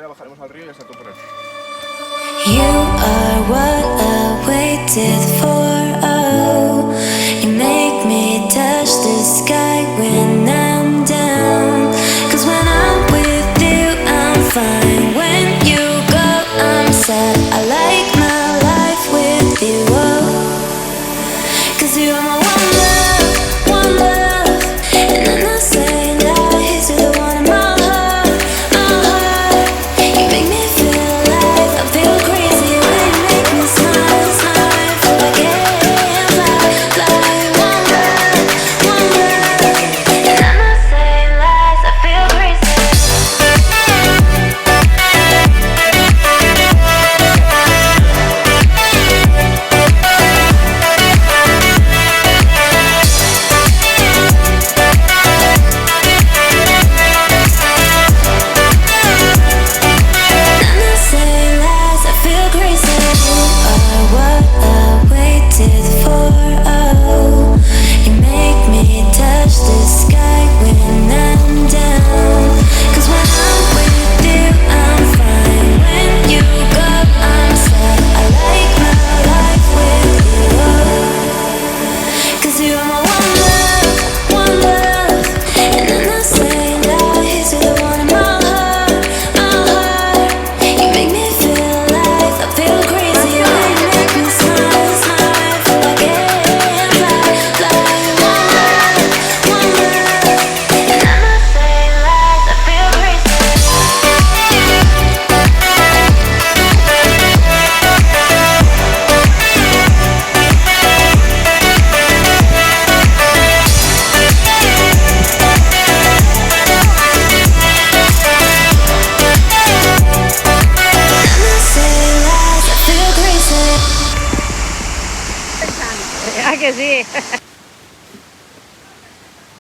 Ya bajaremos al río y ya está todo por él. You are what I waited for. Oh, you make me touch the sky when I'm down. 'Cause when I'm with you, I'm fine. When you go, I'm sad. I like my life with you. Oh, 'cause you are my one love, and I'm not saying lies. You're the one in my heart, my heart. You make me feel alive. I feel crazy when you make me smile, smile. Feel like I can fly, fly. One love, and I'm not saying lies. I feel crazy. Ah, que sí.